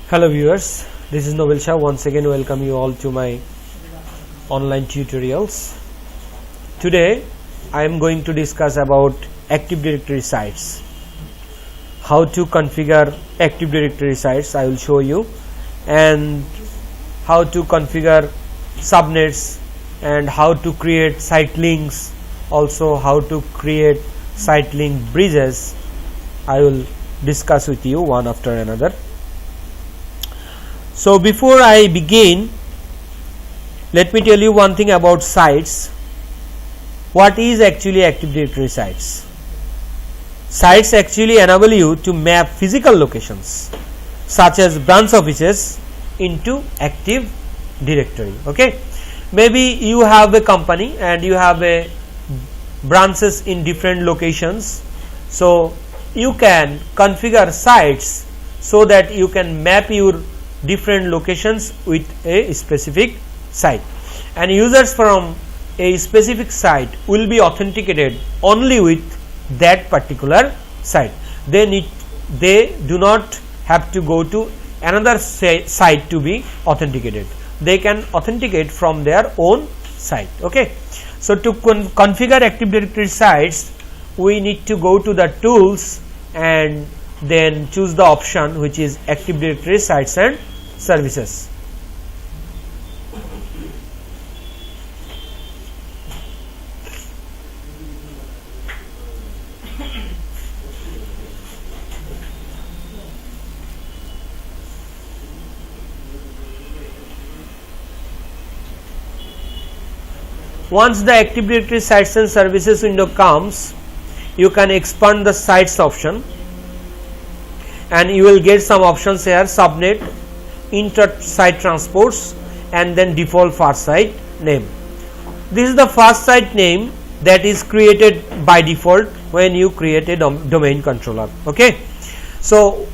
Hello viewers, this is Novel Shah. Once again welcome you all to my online tutorials. Today I am going to discuss about Active Directory sites. How to configure Active Directory sites I will show you, and how to configure subnets, and how to create site links, also how to create site link bridges. I will discuss with you one after another. So before I begin, let me tell you one thing about sites. What is actually Active Directory sites? Sites actually enable you to map physical locations such as branch offices into Active Directory. Okay, maybe you have a company and you have a branches in different locations, so you can configure sites so that you can map your different locations with a specific site, and users from a specific site will be authenticated only with that particular site. They do not have to go to another site to be authenticated. They can authenticate from their own site. Okay, so to configure Active Directory sites, we need to go to the tools and then choose the option which is Active Directory sites and services. Once the Active Directory sites and services window comes, you can expand the sites option and you will get some options here: subnet, inter-site transports, and then default first site name. This is the first site name that is created by default when you create a domain controller. Okay, so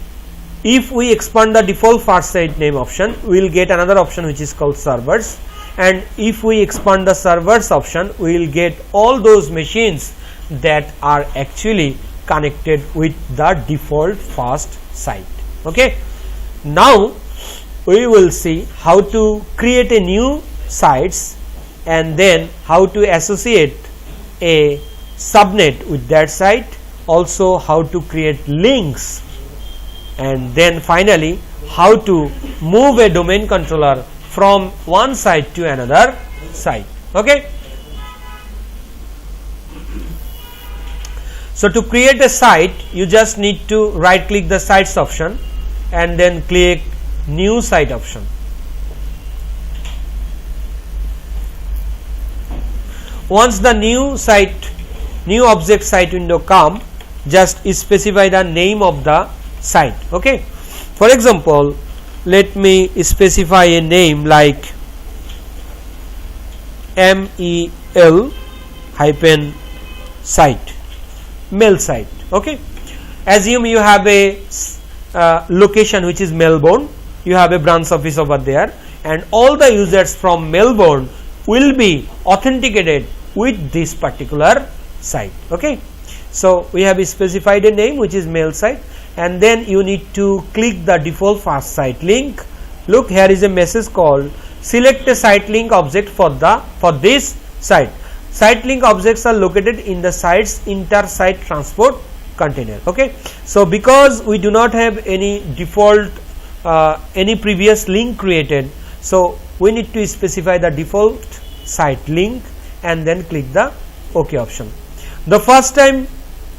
if we expand the default first site name option, we will get another option which is called servers, and if we expand the servers option, we will get all those machines that are actually connected with the default first site. Okay, now we will see how to create a new sites and then how to associate a subnet with that site, also how to create links, and then finally how to move a domain controller from one site to another site. Okay, so to create a site, you just need to right click the sites option and then click new site option. Once the new object site window come, just specify the name of the site. Okay, for example, let me specify a name like MEL hyphen site, mail site. Okay, assume you have a location which is Melbourne. You have a branch office over there, and all the users from Melbourne will be authenticated with this particular site. Okay, so we have specified a name which is mail site, and then you need to click the default first site link. Look, here is a message called select a site link object for this site. Site link objects are located in the site's inter-site transport container. Okay, so because we do not have any default any previous link created, so we need to specify the default site link and then click the OK option. The first time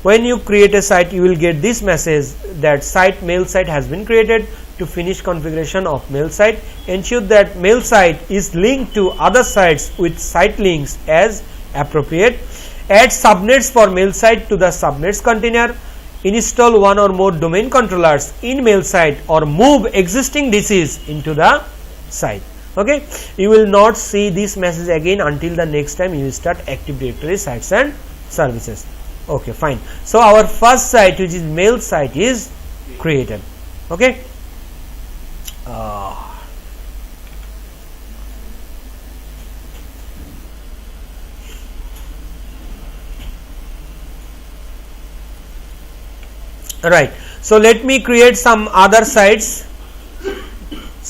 when you create a site, you will get this message that mail site has been created. To finish configuration of mail site, ensure that mail site is linked to other sites with site links as appropriate. Add subnets for mail site to the subnets container. Install one or more domain controllers in mail site or move existing DCs into the site. Okay, you will not see this message again until the next time you start Active Directory sites and services. Okay, fine. So our first site, which is mail site, is created. Okay, right. So let me create some other sites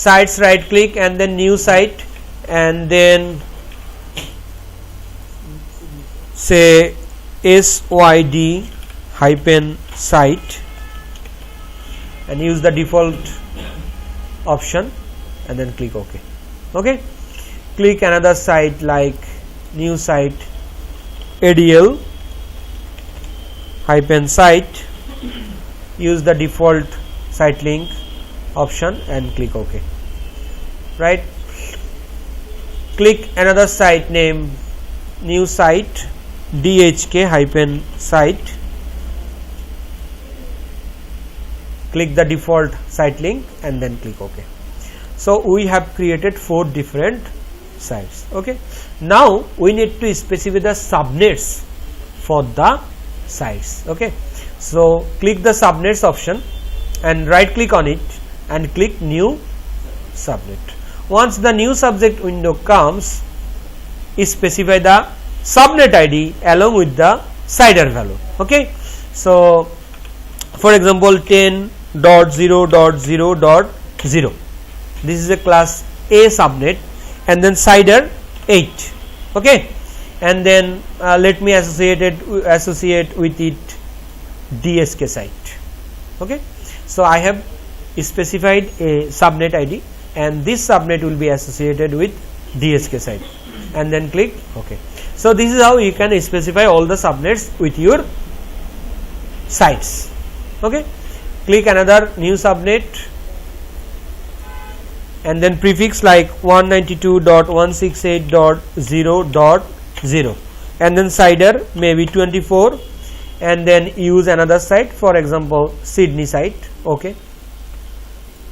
sites, right click and then new site, and then say SYD hyphen site and use the default option and then click OK. Okay, click another site like new site ADL hyphen site, use the default site link option and click OK. Right, click another site name new site DHK hyphen site, click the default site link and then click OK. So we have created 4 different sites. Okay, now we need to specify the subnets for the sites. Okay, so click the subnets option and right click on it and click new subnet. Once the new subject window comes, specify the subnet ID along with the CIDR value. Okay, so for example 10.0.0.0, this is a class A subnet and then CIDR 8. Okay, and then let me associate with it DSK site. Okay, so I have specified a subnet ID and this subnet will be associated with DSK site and then click OK. So this is how you can specify all the subnets with your sites. Okay, click another new subnet and then prefix like 192.168.0.0 and then CIDR maybe 24 and then use another site, for example Sydney site. Okay,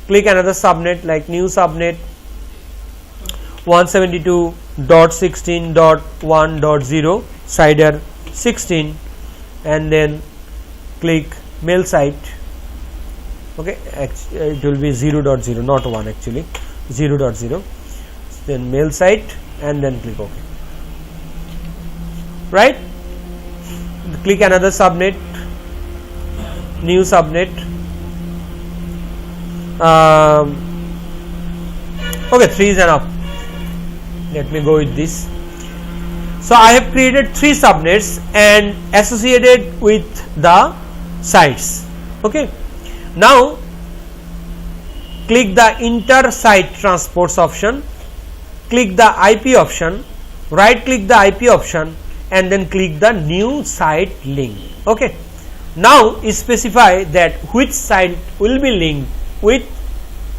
click another subnet like new subnet 172.16.1.0 CIDR 16 and then click mail site. Okay, it will be 0.0 not 1 actually 0.0, then mail site and then click OK. Right, click another subnet new subnet. Okay, 3 is enough. Let me go with this. So I have created 3 subnets and associated with the sites. Okay, now click the inter site transports option, click the IP option, right click the IP option and then click the new site link. Okay, now specify that which site will be linked with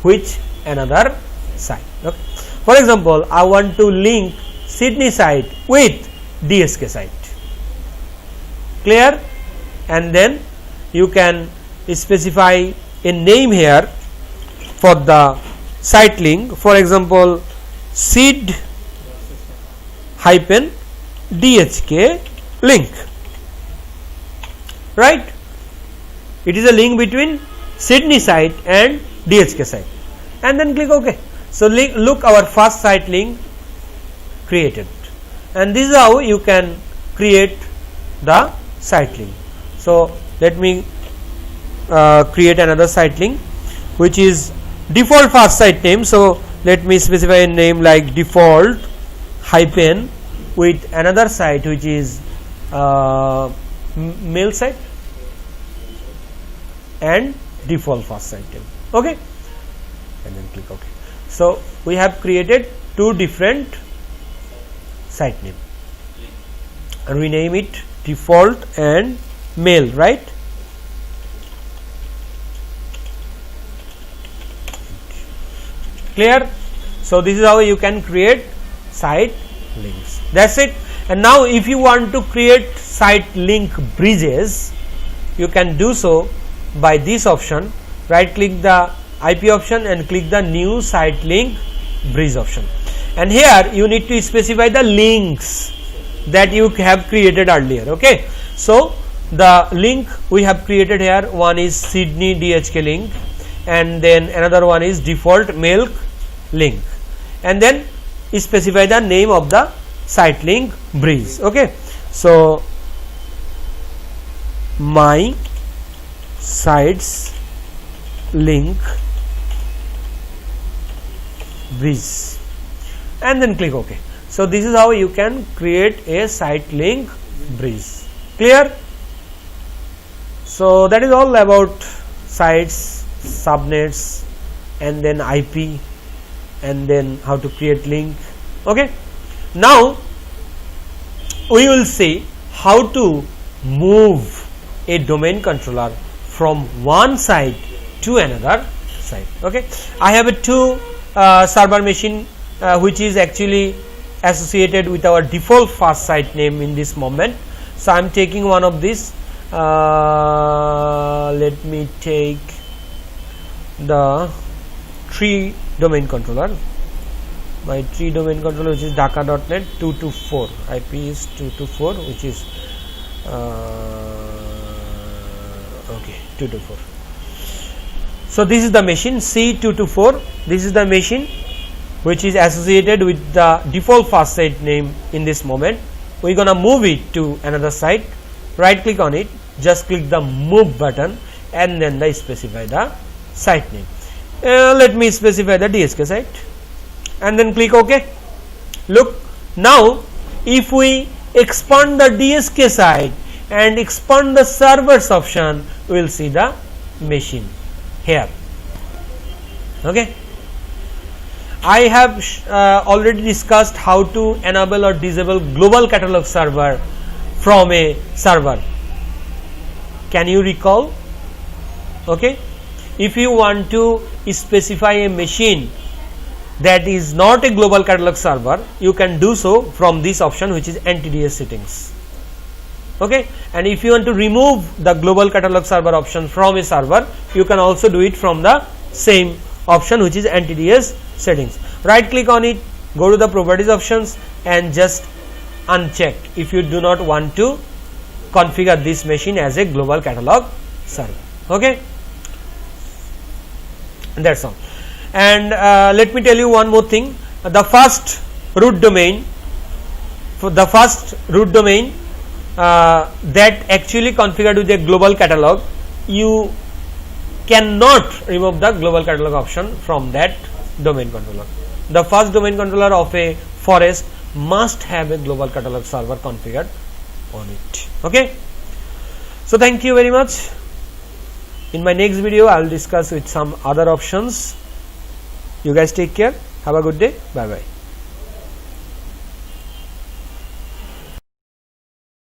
which another site. Okay, for example I want to link Sydney site with DSK site. Clear, and then you can specify a name here for the site link, for example SID hyphen DHK link. Right, it is a link between Sydney site and DHK site and then click OK. So look, our first site link created, and this is how you can create the site link. So let me create another site link which is default first site name. So let me specify a name like default hyphen with another site which is mail site and default first site name. Okay, and then click OK. So we have created 2 different site name and we name it default and mail. Right, clear. So this is how you can create site links. That's it. And now if you want to create site link bridges, you can do so by this option. Right click the IP option and click the new site link bridge option, and here you need to specify the links that you have created earlier. Okay, so the link we have created here, one is Sydney DHK link and then another one is default mail link, and then specify the name of the site link bridge. Okay, so my sites link bridge, and then click OK. So this is how you can create a site link bridge. Clear? So that is all about sites, subnets, and then IP, and then how to create link. Okay. Now we will see how to move a domain controller from one site to another site. Okay. I have a two server machine which is actually associated with our default first site name in this moment. So I am taking one of these. Let me take the tree domain controller. My tree domain controller, which is Dhaka.net 224. IP is 224, which is okay, 224. So this is the machine C224. This is the machine which is associated with the default first site name in this moment. We're gonna move it to another site. Right click on it, just click the move button, and then specify the site name. Let me specify the DSK site, and then click OK. Look, now if we expand the DSK site and expand the servers option, we will see the machine here. Okay. I have already discussed how to enable or disable global catalog server from a server. Can you recall? Okay. If you want to specify a machine that is not a global catalog server, you can do so from this option, which is NTDS settings. Okay. And if you want to remove the global catalog server option from a server, you can also do it from the same option, which is NTDS settings. Right click on it, go to the properties options, and just uncheck if you do not want to configure this machine as a global catalog server. Okay. That's all. And let me tell you one more thing. The first root domain, that actually configured with a global catalog, you cannot remove the global catalog option from that domain controller. The first domain controller of a forest must have a global catalog server configured on it. Okay. So thank you very much. In my next video, I will discuss with some other options. You guys take care. Have a good day. Bye bye.